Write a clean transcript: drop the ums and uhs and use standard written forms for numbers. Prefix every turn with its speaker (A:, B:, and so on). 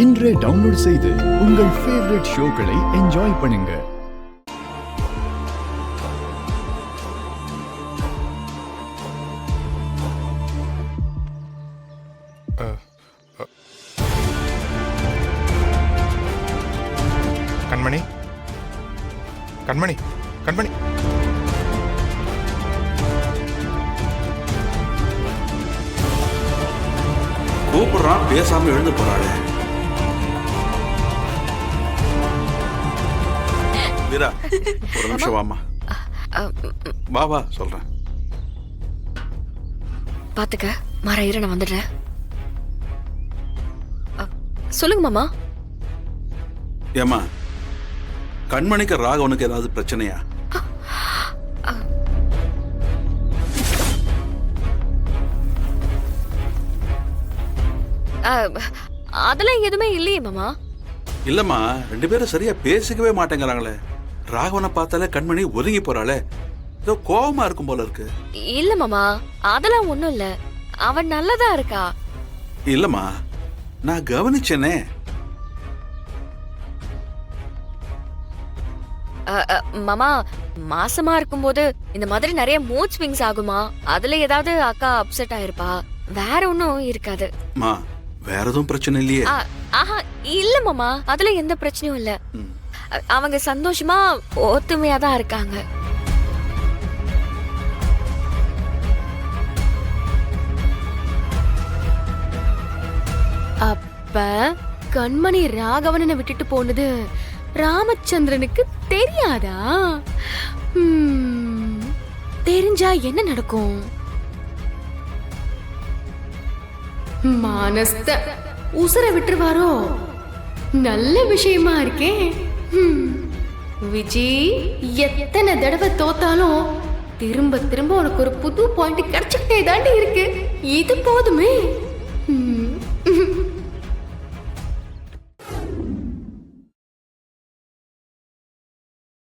A: இன்றே டவுன்லோட் செய்து உங்கள் ஃபேவரட் ஷோக்களை என்ஜாய் பண்ணுங்க.
B: கண்மணி, கண்மணி, கண்மணி.
C: கூப்பிடுறான், பேசாம எழுந்து போறாளே. வீரா, ஒரு நிமிஷம் வாமா. வா வா சொல்றேன்.
D: பாத்துக்க, மாற இரு, நான் வந்துடுறேன். சொல்லுங்க மாமா.
C: ஏமா, கண்மணிக்கு ராகவனுக்கு ஏதாவது பிரச்சனையா?
D: அதெல்லாம் எதுவுமே இல்லையே மாமா.
C: இல்லம்மா, ரெண்டு பேரும் சரியா பேசிக்கவே மாட்டேங்கிறாங்களே. ராகவனை பார்த்தாலே கண்மணி ஒதுங்கி போறாளே. ஏதோ கோபமா இருக்கும் போல இருக்கு.
D: இல்ல மாமா, அதெல்லாம் ஒண்ணும் இல்ல. அவன் நல்லதா இருக்கா.
C: இல்லம்மா, நான் கவனிச்சேனே.
D: மாமா, மாசமா இருக்கும்போது இந்த மாதிரி நிறைய மூட் ஸ்விங்ஸ் ஆகுமா? அதுல ஏதாவது அக்கா அப்செட் ஆயிருப்பா, வேற ஒன்னும் இருக்காது.
C: மா, வேற எதுவும் பிரச்சனை இல்லையே?
D: ஆஹா, இல்ல மாமா, அதுல எந்த பிரச்சனையும் இல்ல. அவங்க சந்தோஷமா ஒத்துமையா தான் இருக்காங்க.
E: அப்ப கண்மணி ராகவனை விட்டுட்டு போனது ராமச்சந்திரனுக்கு தெரியாதா? தெரிஞ்சா என்ன நடக்கும்? மானஸ்த உசுர விட்டுருவாரோ? நல்ல விஷயமா இருக்கே. விஜி, எத்தனை தடவை தோத்தாலும் திரும்ப திரும்ப உனக்கு ஒரு புது பாயிண்ட் கிடைச்சுக்கிட்டே தாண்டி இருக்கு. இது போதுமே.